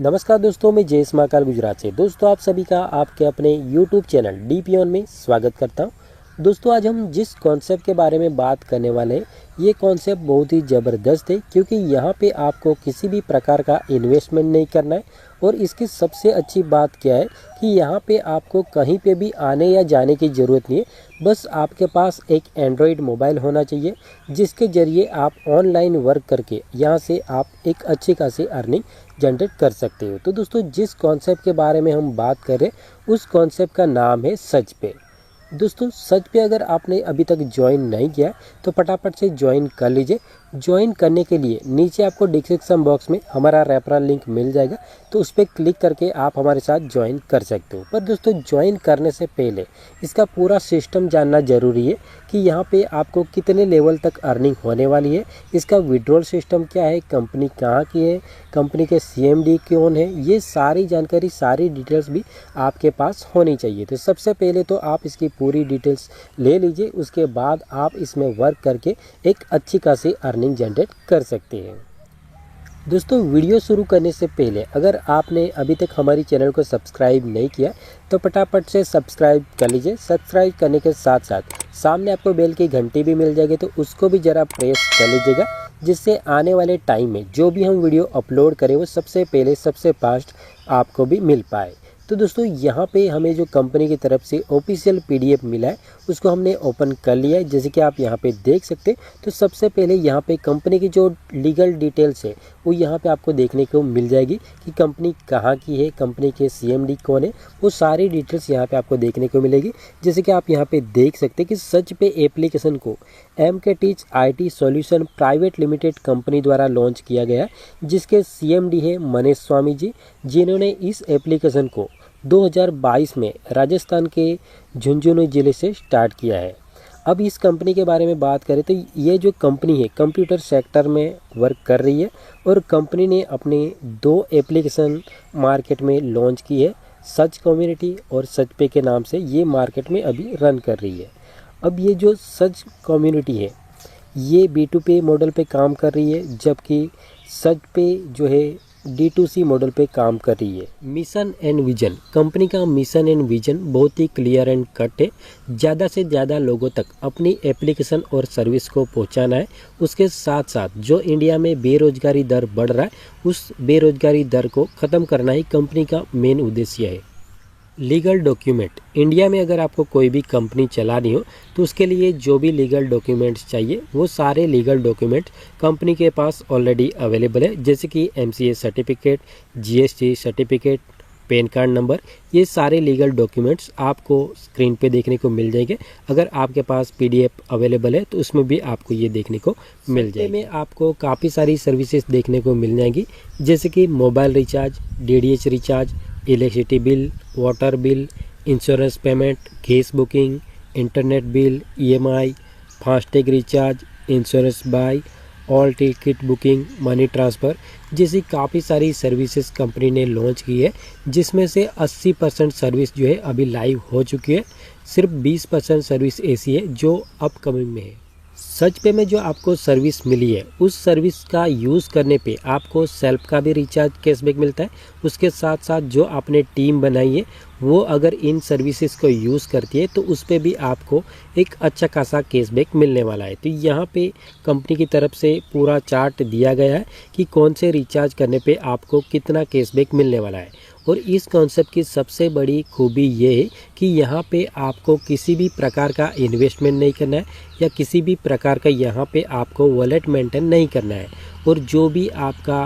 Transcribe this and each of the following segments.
नमस्कार दोस्तों, मैं जयेश महाकाल गुजरात से। दोस्तों आप सभी का आपके अपने YouTube चैनल डीपी ऑन में स्वागत करता हूं। दोस्तों आज हम जिस कॉन्सेप्ट के बारे में बात करने वाले हैं, ये कॉन्सेप्ट बहुत ही ज़बरदस्त है क्योंकि यहाँ पे आपको किसी भी प्रकार का इन्वेस्टमेंट नहीं करना है। और इसकी सबसे अच्छी बात क्या है कि यहाँ पे आपको कहीं पे भी आने या जाने की ज़रूरत नहीं है। बस आपके पास एक एंड्रॉयड मोबाइल होना चाहिए जिसके ज़रिए आप ऑनलाइन वर्क करके यहाँ से आप एक अच्छी खासी अर्निंग जनरेट कर सकते हो। तो दोस्तों जिस कॉन्सेप्ट के बारे में हम बात कर रहे हैं उस कॉन्सेप्ट का नाम है सच पे। दोस्तों सच पे अगर आपने अभी तक ज्वाइन नहीं किया तो फटाफट से ज्वाइन कर लीजिए। ज्वाइन करने के लिए नीचे आपको डिस्क्रिप्शन बॉक्स में हमारा रेफरल लिंक मिल जाएगा, तो उस पर क्लिक करके आप हमारे साथ ज्वाइन कर सकते हो। पर दोस्तों ज्वाइन करने से पहले इसका पूरा सिस्टम जानना ज़रूरी है कि यहाँ पे आपको कितने लेवल तक अर्निंग होने वाली है, इसका विड्रॉल सिस्टम क्या है, कंपनी कहाँ की है, कंपनी के CMD कौन है, ये सारी जानकारी सारी डिटेल्स भी आपके पास होनी चाहिए। तो सबसे पहले तो आप इसकी पूरी डिटेल्स ले लीजिए, उसके बाद आप इसमें वर्क करके एक अच्छी खासी अर्निंग जनरेट कर सकते हैं। दोस्तों वीडियो शुरू करने से पहले अगर आपने अभी तक हमारी चैनल को सब्सक्राइब नहीं किया तो फटाफट से सब्सक्राइब कर लीजिए। सब्सक्राइब करने के साथ साथ सामने आपको बेल की घंटी भी मिल जाएगी, तो उसको भी ज़रा प्रेस कर लीजिएगा, जिससे आने वाले टाइम में जो भी हम वीडियो अपलोड करें वो सबसे पहले सबसे फास्ट आपको भी मिल पाए। तो दोस्तों यहाँ पे हमें जो कंपनी की तरफ से ऑफिशियल PDF मिला है उसको हमने ओपन कर लिया है, जैसे कि आप यहाँ पे देख सकते हैं। तो सबसे पहले यहाँ पे कंपनी की जो लीगल डिटेल्स है वो यहाँ पे आपको देखने को मिल जाएगी कि कंपनी कहाँ की है, कंपनी के CMD कौन है, वो सारी डिटेल्स यहाँ पे आपको देखने को मिलेगी। जैसे कि आप यहाँ पे देख सकते हैं कि सच पे एप्लीकेशन को MK Teach IT solution private limited company द्वारा लॉन्च किया गया, जिसके CMD है मनीष स्वामी जी, जिन्होंने इस एप्लीकेशन को 2022 में राजस्थान के झुंझुनू ज़िले से स्टार्ट किया है। अब इस कंपनी के बारे में बात करें तो ये जो कंपनी है कंप्यूटर सेक्टर में वर्क कर रही है और कंपनी ने अपने 2 एप्लीकेशन मार्केट में लॉन्च की है, सच कम्युनिटी और सच पे के नाम से ये मार्केट में अभी रन कर रही है। अब ये जो सच कम्युनिटी है ये B2P मॉडल पे काम कर रही है, जबकि सच पे जो है D2C मॉडल पे काम कर रही है। मिशन एंड विजन, कंपनी का मिशन एंड विजन बहुत ही क्लियर एंड कट है। ज़्यादा से ज़्यादा लोगों तक अपनी एप्लीकेशन और सर्विस को पहुंचाना है। उसके साथ साथ जो इंडिया में बेरोजगारी दर बढ़ रहा है उस बेरोजगारी दर को ख़त्म करना ही कंपनी का मेन उद्देश्य है। लीगल डॉक्यूमेंट, इंडिया में अगर आपको कोई भी कंपनी चलानी हो तो उसके लिए जो भी लीगल डॉक्यूमेंट्स चाहिए वो सारे लीगल डॉक्यूमेंट कंपनी के पास ऑलरेडी अवेलेबल है, जैसे कि MCA certificate, GST certificate, pan card number, ये सारे लीगल डॉक्यूमेंट्स आपको स्क्रीन पे देखने को मिल जाएंगे। अगर आपके पास PDF अवेलेबल है तो उसमें भी आपको ये देखने को मिल जाएगी। में आपको काफ़ी सारी सर्विसेज देखने को मिल जाएंगी, जैसे कि mobile recharge, DTH recharge, electricity bill, water bill, insurance payment, gas booking, internet bill, EMI, FASTag recharge, insurance buy, all ticket booking, money transfer जैसी काफ़ी सारी सर्विसेज कंपनी ने लॉन्च की है, जिसमें से 80% सर्विस जो है अभी लाइव हो चुकी है। सिर्फ 20% सर्विस ऐसी है जो अपकमिंग में है। सच पे में जो आपको सर्विस मिली है उस सर्विस का यूज़ करने पे आपको सेल्फ का भी रिचार्ज कैशबैक मिलता है। उसके साथ साथ जो आपने टीम बनाई है वो अगर इन सर्विसेज को यूज़ करती है तो उस पर भी आपको एक अच्छा खासा कैशबैक मिलने वाला है। तो यहाँ पे कंपनी की तरफ से पूरा चार्ट दिया गया है कि कौन से रिचार्ज करने पे आपको कितना कैशबैक मिलने वाला है। और इस कॉन्सेप्ट की सबसे बड़ी खूबी ये है कि यहाँ पे आपको किसी भी प्रकार का इन्वेस्टमेंट नहीं करना है या किसी भी प्रकार का यहाँ पे आपको वॉलेट मेंटेन नहीं करना है। और जो भी आपका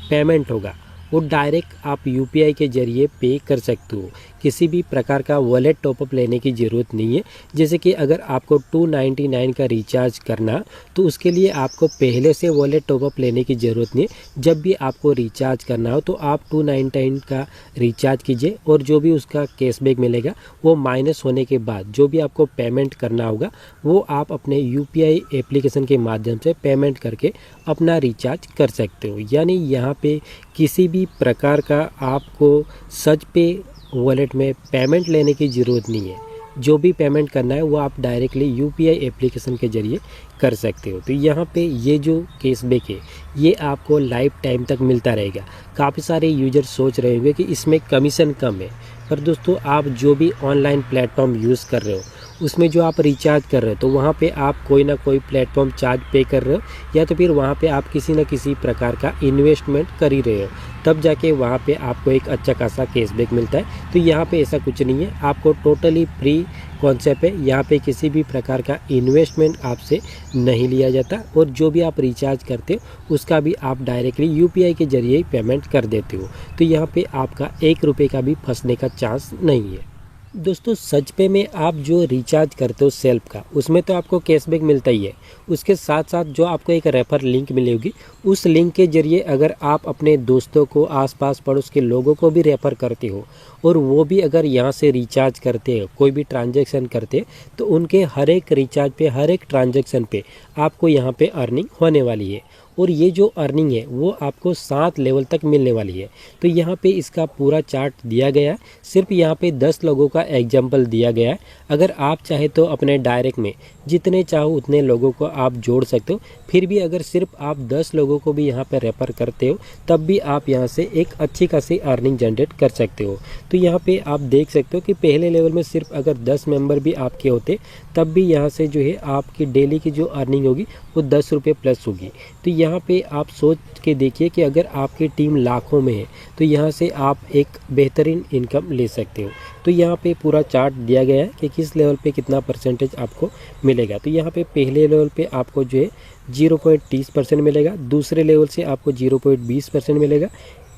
पेमेंट होगा वो डायरेक्ट आप UPI के ज़रिए पे कर सकते हो। किसी भी प्रकार का वॉलेट टॉपअप लेने की ज़रूरत नहीं है। जैसे कि अगर आपको 299 का रिचार्ज करना तो उसके लिए आपको पहले से वॉलेट टॉपअप लेने की ज़रूरत नहीं है। जब भी आपको रिचार्ज करना हो तो आप 299 का रिचार्ज कीजिए और जो भी उसका कैशबैक मिलेगा वो माइनस होने के बाद जो भी आपको पेमेंट करना होगा वो आप अपने UPI एप्लीकेशन के माध्यम से पेमेंट करके अपना रिचार्ज कर सकते हो। यानी यहाँ पे किसी भी प्रकार का आपको सच पे वॉलेट में पेमेंट लेने की ज़रूरत नहीं है। जो भी पेमेंट करना है वो आप डायरेक्टली यूपीआई एप्लीकेशन के ज़रिए कर सकते हो। तो यहाँ पे ये जो कैशबैक है ये आपको लाइफ टाइम तक मिलता रहेगा। काफ़ी सारे यूजर सोच रहे होंगे कि इसमें कमीशन कम है, पर दोस्तों आप जो भी ऑनलाइन प्लेटफॉर्म यूज़ कर रहे हो उसमें जो आप रिचार्ज कर रहे हो तो वहाँ पे आप कोई ना कोई प्लेटफॉर्म चार्ज पे कर रहे हो, या तो फिर वहाँ पे आप किसी न किसी प्रकार का इन्वेस्टमेंट कर ही रहे हो, तब जाके वहाँ पे आपको एक अच्छा खासा कैशबैक मिलता है। तो यहाँ पे ऐसा कुछ नहीं है, आपको टोटली फ्री कॉन्सेप्ट है। यहाँ पे किसी भी प्रकार का इन्वेस्टमेंट आपसे नहीं लिया जाता, और जो भी आप रिचार्ज करते हो उसका भी आप डायरेक्टली यूपीआई के जरिए ही पेमेंट कर देते हो। तो यहाँ पे आपका 1 रुपये का भी फंसने का चांस नहीं है। दोस्तों सच पे में आप जो रिचार्ज करते हो सेल्फ का, उसमें तो आपको कैशबैक मिलता ही है, उसके साथ साथ जो आपको एक रेफर लिंक मिलेगी, उस लिंक के जरिए अगर आप अपने दोस्तों को, आसपास पड़ोस के लोगों को भी रेफर करते हो और वो भी अगर यहाँ से रिचार्ज करते हैं, कोई भी ट्रांजैक्शन करते हैं, तो उनके हर एक रिचार्ज पे, हर एक ट्रांजैक्शन पे आपको यहाँ पे अर्निंग होने वाली है। और ये जो अर्निंग है वो आपको 7 लेवल तक मिलने वाली है। तो यहाँ पे इसका पूरा चार्ट दिया गया है, सिर्फ यहाँ पे 10 लोगों का एग्जाम्पल दिया गया है। अगर आप चाहे तो अपने डायरेक्ट में जितने चाहो उतने लोगों को आप जोड़ सकते हो। फिर भी अगर सिर्फ आप 10 लोगों को भी यहाँ पे रेफर करते हो तब भी आप यहाँ से एक अच्छी खासी अर्निंग जनरेट कर सकते हो। तो यहाँ पे आप देख सकते हो कि पहले लेवल में सिर्फ अगर 10 मेंबर भी आपके होते तब भी यहाँ से जो है आपकी डेली की जो अर्निंग होगी वो 10 रुपये प्लस होगी। तो यहाँ पे आप सोच के देखिए कि अगर आपकी टीम लाखों में है तो यहाँ से आप एक बेहतरीन इनकम ले सकते हो। तो यहाँ पे पूरा चार्ट दिया गया है कि किस लेवल पे कितना परसेंटेज आपको मिलेगा। तो यहाँ पे पहले लेवल पे आपको जो है 0.30% मिलेगा, दूसरे लेवल से आपको 0.20% मिलेगा,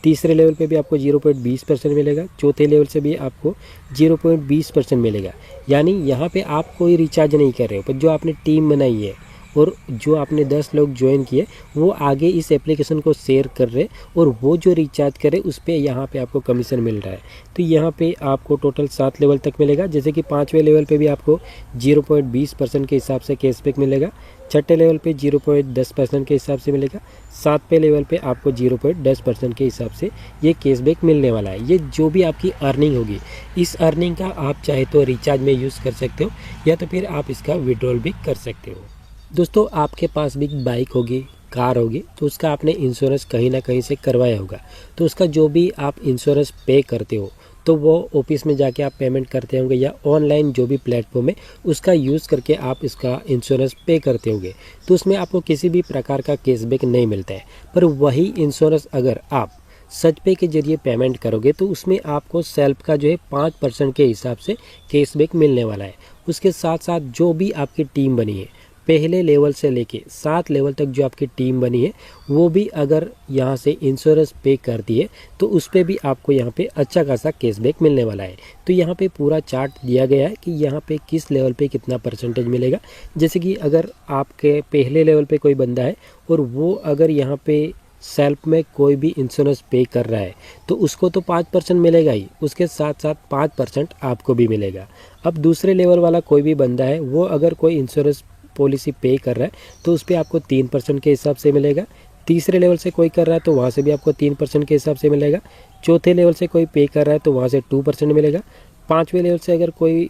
तीसरे लेवल पे भी आपको 0.20% मिलेगा, चौथे लेवल से भी आपको 0.20% मिलेगा। यानी यहाँ पे आप कोई रिचार्ज नहीं कर रहे हो, पर जो आपने टीम बनाई है और जो आपने 10 लोग ज्वाइन किए वो आगे इस एप्लीकेशन को शेयर कर रहे, और वो जो रिचार्ज करे उस पर यहाँ पे आपको कमीशन मिल रहा है। तो यहाँ पे आपको टोटल 7 लेवल तक मिलेगा, जैसे कि 5वें लेवल पे भी आपको 0.20% के हिसाब से कैशबैक मिलेगा, 6ठे लेवल पे 0.10% के हिसाब से मिलेगा, 7वें लेवल पे आपको 0.10% के हिसाब से ये कैशबैक मिलने वाला है। ये जो भी आपकी अर्निंग होगी, इस अर्निंग का आप चाहे तो रिचार्ज में यूज़ कर सकते हो, या तो फिर आप इसका विड्रॉल भी कर सकते हो। दोस्तों आपके पास भी बाइक होगी, कार होगी, तो उसका आपने इंश्योरेंस कहीं ना कहीं से करवाया होगा। तो उसका जो भी आप इंश्योरेंस पे करते हो तो वो ऑफिस में जाके आप पेमेंट करते होंगे, या ऑनलाइन जो भी प्लेटफॉर्म है उसका यूज़ करके आप इसका इंश्योरेंस पे करते होंगे। तो उसमें आपको किसी भी प्रकार का कैशबैक नहीं मिलता है। पर वही इंश्योरेंस अगर आप सच पे के जरिए पेमेंट करोगे तो उसमें आपको सेल्फ का जो है 5% के हिसाब से कैशबैक मिलने वाला है। उसके साथ साथ जो भी आपकी टीम बनी है, पहले लेवल से लेके 7 लेवल तक जो आपकी टीम बनी है, वो भी अगर यहाँ से इंश्योरेंस पे करती है तो उस पर भी आपको यहाँ पे अच्छा खासा कैशबैक मिलने वाला है। तो यहाँ पे पूरा चार्ट दिया गया है कि यहाँ पे किस लेवल पे कितना परसेंटेज मिलेगा। जैसे कि अगर आपके पहले लेवल पे कोई बंदा है और वो अगर यहाँ पे सेल्फ में कोई भी इंश्योरेंस पे कर रहा है तो उसको तो 5% मिलेगा ही, उसके साथ साथ 5% आपको भी मिलेगा। अब दूसरे लेवल वाला कोई भी बंदा है, वो अगर कोई इंश्योरेंस पॉलिसी पे कर रहा है तो उस पर आपको 3% के हिसाब से मिलेगा। तीसरे लेवल से कोई कर रहा है तो वहाँ से भी आपको 3% के हिसाब से मिलेगा। चौथे लेवल से कोई पे कर रहा है तो वहाँ से 2% मिलेगा। 5वें लेवल से अगर कोई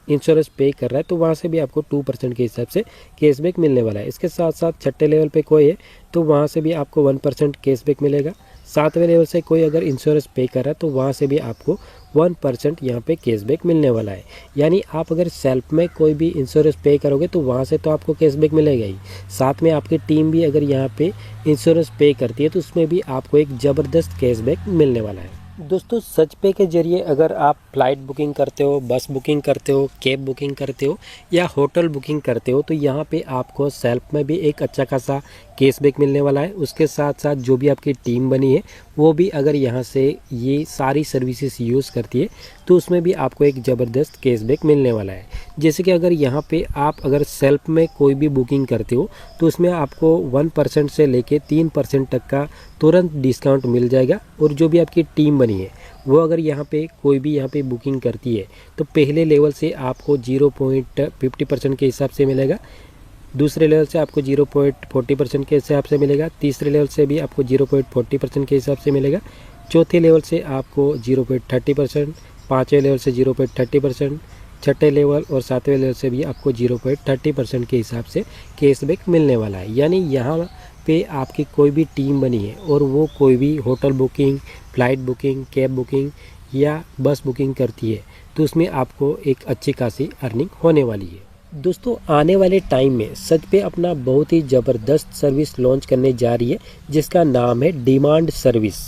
इंश्योरेंस पे कर रहा है तो वहाँ से भी आपको 2% के हिसाब से कैशबैक मिलने वाला है। इसके साथ साथ 6ठे लेवल पे कोई है तो वहाँ से भी आपको 1% कैशबैक मिलेगा। 7वें लेवल से कोई अगर इंश्योरेंस पे कर रहा है तो वहाँ से भी आपको 1% यहाँ पे कैशबैक मिलने वाला है। यानी आप अगर सेल्फ में कोई भी इंश्योरेंस पे करोगे तो वहाँ से तो आपको कैशबैक मिलेगा ही, साथ में आपकी टीम भी अगर यहाँ पे इंश्योरेंस पे करती है तो उसमें भी आपको एक ज़बरदस्त कैशबैक मिलने वाला है। दोस्तों सच पे के जरिए अगर आप फ़्लाइट बुकिंग करते हो, बस बुकिंग करते हो, कैब बुकिंग करते हो या होटल बुकिंग करते हो तो यहाँ पे आपको सेल्फ में भी एक अच्छा खासा कैशबैक मिलने वाला है। उसके साथ साथ जो भी आपकी टीम बनी है वो भी अगर यहाँ से ये सारी सर्विसेज यूज़ करती है तो उसमें भी आपको एक ज़बरदस्त कैशबैक मिलने वाला है। जैसे कि अगर यहाँ पे आप अगर सेल्फ में कोई भी बुकिंग करते हो तो उसमें आपको 1% से लेके 3% तक का तुरंत डिस्काउंट मिल जाएगा। और जो भी आपकी टीम बनी है वो अगर यहाँ पे कोई भी यहाँ पे बुकिंग करती है तो पहले लेवल से आपको 0.50% के हिसाब से मिलेगा, दूसरे लेवल से आपको 0.40% के हिसाब से मिलेगा, तीसरे लेवल से भी आपको 0.40% के हिसाब से मिलेगा, चौथे लेवल से आपको 0.30%, 5वें लेवल से 0.30%, छठे लेवल और सातवें लेवल से भी आपको 0.30% के हिसाब से कैशबैक मिलने वाला है। यानी यहाँ पे आपकी कोई भी टीम बनी है और वो कोई भी hotel booking, flight booking, cab booking या बस बुकिंग करती है तो उसमें आपको एक अच्छी खासी अर्निंग होने वाली है। दोस्तों आने वाले टाइम में सचपे अपना बहुत ही ज़बरदस्त सर्विस लॉन्च करने जा रही है जिसका नाम है डिमांड सर्विस।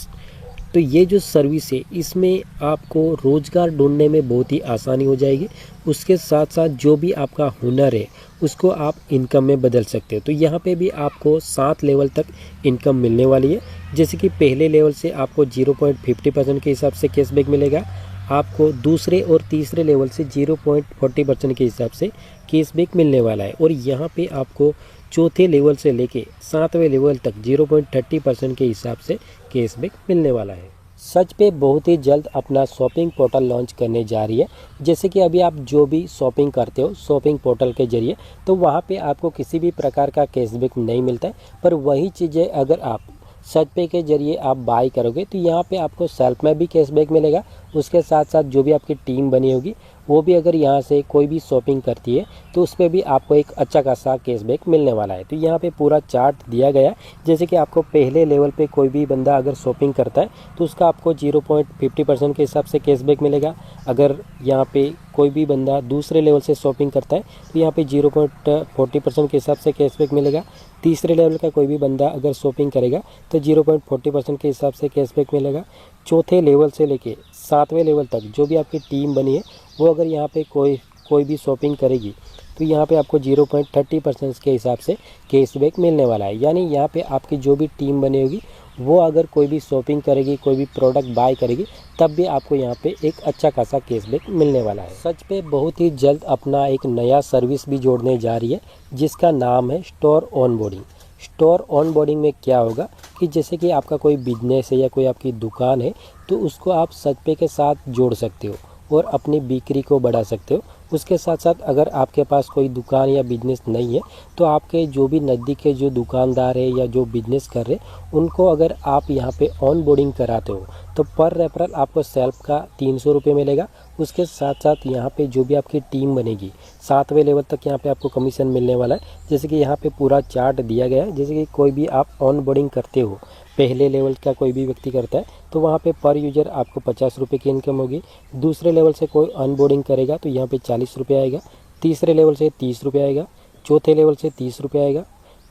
तो ये जो सर्विस है इसमें आपको रोज़गार ढूंढने में बहुत ही आसानी हो जाएगी। उसके साथ साथ जो भी आपका हुनर है उसको आप इनकम में बदल सकते हो। तो यहाँ पे भी आपको 7 लेवल तक इनकम मिलने वाली है। जैसे कि पहले लेवल से आपको 0.50% के हिसाब से कैशबैक मिलेगा, आपको दूसरे और तीसरे लेवल से 0.40% के हिसाब से कैशबैक मिलने वाला है। और यहाँ पे आपको चौथे लेवल से लेके 7वें लेवल तक 0.30% के हिसाब से कैशबैक मिलने वाला है। सच पे बहुत ही जल्द अपना शॉपिंग पोर्टल लॉन्च करने जा रही है। जैसे कि अभी आप जो भी शॉपिंग करते हो शॉपिंग पोर्टल के जरिए तो वहाँ पे आपको किसी भी प्रकार का कैशबैक नहीं मिलता है, पर वही चीज़ें अगर आप सच पे के जरिए आप बाई करोगे तो यहाँ पे आपको सेल्फ में भी कैशबैक मिलेगा। उसके साथ साथ जो भी आपकी टीम बनी होगी वो भी अगर यहाँ से कोई भी शॉपिंग करती है तो उस पर भी आपको एक अच्छा खासा कैशबैक मिलने वाला है। तो यहाँ पे पूरा चार्ट दिया गया है। जैसे कि आपको पहले लेवल पे कोई भी बंदा अगर शॉपिंग करता है तो उसका आपको 0.50% के हिसाब से कैशबैक मिलेगा। अगर यहाँ पे कोई भी बंदा दूसरे लेवल से शॉपिंग करता है तो यहाँ पे 0.40% के हिसाब से कैशबैक मिलेगा। तीसरे लेवल का कोई भी बंदा अगर शॉपिंग करेगा तो 0.40% के हिसाब से कैशबैक मिलेगा। चौथे लेवल से लेके 7वें लेवल तक जो भी आपकी टीम बनी है वो अगर यहाँ पे कोई भी शॉपिंग करेगी तो यहाँ पे आपको 0.30% के हिसाब से कैशबैक मिलने वाला है। यानी यहाँ पे आपकी जो भी टीम बनी होगी वो अगर कोई भी शॉपिंग करेगी, कोई भी प्रोडक्ट बाय करेगी, तब भी आपको यहाँ पे एक अच्छा खासा कैशबैक मिलने वाला है। सच पे बहुत ही जल्द अपना एक नया सर्विस भी जोड़ने जा रही है जिसका नाम है स्टोर ऑनबोर्डिंग। स्टोर ऑनबोर्डिंग में क्या होगा कि जैसे कि आपका कोई बिजनेस है या कोई आपकी दुकान है तो उसको आप सचपे के साथ जोड़ सकते हो और अपनी बिक्री को बढ़ा सकते हो। उसके साथ साथ अगर आपके पास कोई दुकान या बिजनेस नहीं है तो आपके जो भी नज़दीक के जो दुकानदार है या जो बिजनेस कर रहे हैं उनको अगर आप यहाँ पे ऑन बोर्डिंग कराते हो तो पर रेफरल आपको सेल्फ का 300 रुपये मिलेगा। उसके साथ साथ यहाँ पे जो भी आपकी टीम बनेगी 7वें लेवल तक यहाँ पे आपको कमीशन मिलने वाला है। जैसे कि यहाँ पे पूरा चार्ट दिया गया है। जैसे कि कोई भी आप ऑन बोर्डिंग करते हो, पहले लेवल का कोई भी व्यक्ति करता है तो वहाँ पे पर यूज़र आपको 50 रुपये की इनकम होगी। दूसरे लेवल से कोई ऑनबोर्डिंग करेगा तो यहाँ पे 40 रुपये आएगा। तीसरे लेवल से 30 रुपये आएगा। चौथे लेवल से 30 रुपये आएगा।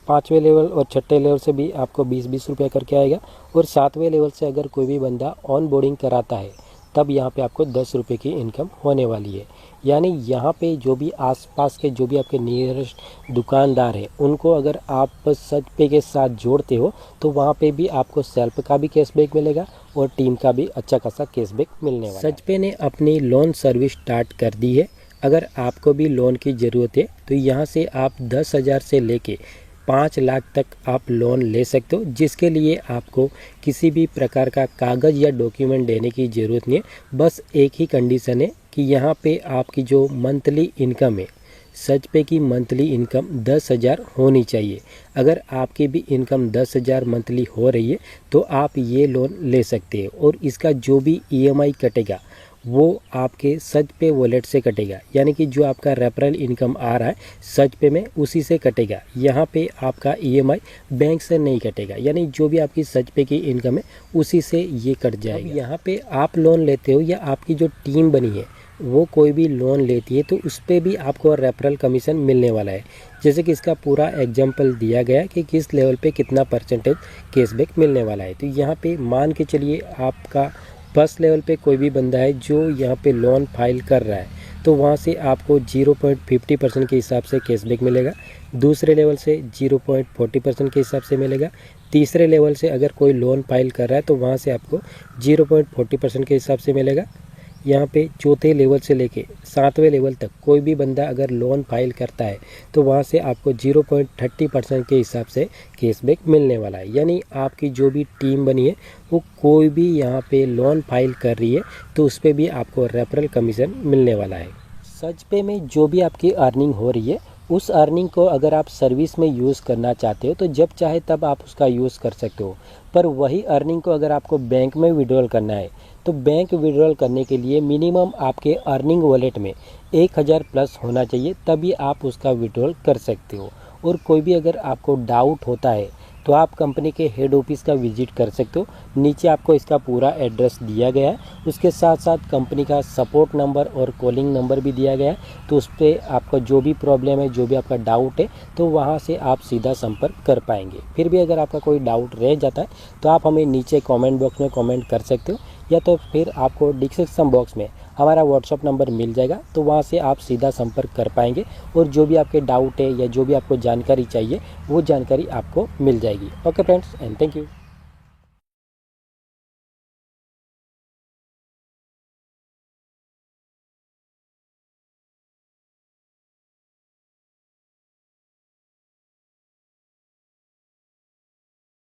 5वें लेवल और छठे लेवल से भी आपको 20-20 रुपये करके आएगा। और 7वें लेवल से अगर कोई भी बंदा ऑनबोर्डिंग कराता है तब यहाँ पे आपको 10 रुपये की इनकम होने वाली है। यानी यहाँ पे जो भी आसपास के जो भी आपके नियरेस्ट दुकानदार हैं उनको अगर आप सच पे के साथ जोड़ते हो तो वहाँ पे भी आपको सेल्फ का भी कैशबैक मिलेगा और टीम का भी अच्छा खासा कैशबैक मिलने वाला है। सच पे ने अपनी लोन सर्विस स्टार्ट कर दी है। अगर आपको भी लोन की ज़रूरत है तो यहाँ से आप 10,000 से लेके 5 लाख तक आप लोन ले सकते हो, जिसके लिए आपको किसी भी प्रकार का कागज़ या डॉक्यूमेंट देने की ज़रूरत नहीं है। बस एक ही कंडीशन है कि यहाँ पे आपकी जो मंथली इनकम है सच पे की मंथली इनकम 10,000 होनी चाहिए। अगर आपकी भी इनकम 10,000 मंथली हो रही है तो आप ये लोन ले सकते हैं और इसका जो भी EMI कटेगा वो आपके सच पे वॉलेट से कटेगा। यानी कि जो आपका रेफरल इनकम आ रहा है सच पे में उसी से कटेगा। यहाँ पे आपका EMI बैंक से नहीं कटेगा। यानी जो भी आपकी सच पे की इनकम है उसी से ये कट जाएगा। यहाँ पे आप लोन लेते हो या आपकी जो टीम बनी है वो कोई भी लोन लेती है तो उस पर भी आपको रेफरल कमीशन मिलने वाला है। जैसे कि इसका पूरा एग्जाम्पल दिया गया कि किस लेवल पे कितना परसेंटेज कैशबैक मिलने वाला है। तो यहाँ पे मान के चलिए आपका फर्स्ट लेवल पे कोई भी बंदा है जो यहाँ पे लोन फाइल कर रहा है तो वहाँ से आपको 0.50% के हिसाब से कैशबैक मिलेगा। दूसरे लेवल से 0.40% के हिसाब से मिलेगा। तीसरे लेवल से अगर कोई लोन फाइल कर रहा है तो वहाँ से आपको 0.40% के हिसाब से मिलेगा। यहाँ पे चौथे लेवल से लेके 7वें लेवल तक कोई भी बंदा अगर लोन फाइल करता है तो वहाँ से आपको 0.30% के हिसाब से कैशबैक मिलने वाला है। यानी आपकी जो भी टीम बनी है वो कोई भी यहाँ पे लोन फाइल कर रही है तो उस पर भी आपको रेफरल कमीशन मिलने वाला है। सच पे में जो भी आपकी अर्निंग हो रही है उस अर्निंग को अगर आप सर्विस में यूज़ करना चाहते हो तो जब चाहे तब आप उसका यूज़ कर सकते हो। पर वही अर्निंग को अगर आपको बैंक में विड्रॉल करना है तो बैंक विड्रॉल करने के लिए मिनिमम आपके अर्निंग वॉलेट में 1000 प्लस होना चाहिए, तभी आप उसका विड्रॉल कर सकते हो। और कोई भी अगर आपको डाउट होता है तो आप कंपनी के हेड ऑफिस का विजिट कर सकते हो। नीचे आपको इसका पूरा एड्रेस दिया गया है, उसके साथ साथ कंपनी का सपोर्ट नंबर और कॉलिंग नंबर भी दिया गया है। तो उस पर आपका जो भी प्रॉब्लम है, जो भी आपका डाउट है, तो वहाँ से आप सीधा संपर्क कर पाएंगे। फिर भी अगर आपका कोई डाउट रह जाता है तो आप हमें नीचे कमेंट बॉक्स में कमेंट कर सकते हो, या तो फिर आपको डिस्क्रिप्शन बॉक्स में हमारा व्हाट्सअप नंबर मिल जाएगा, तो वहाँ से आप सीधा संपर्क कर पाएंगे और जो भी आपके डाउट है या जो भी आपको जानकारी चाहिए वो जानकारी आपको मिल जाएगी। Okay friends, and thank you.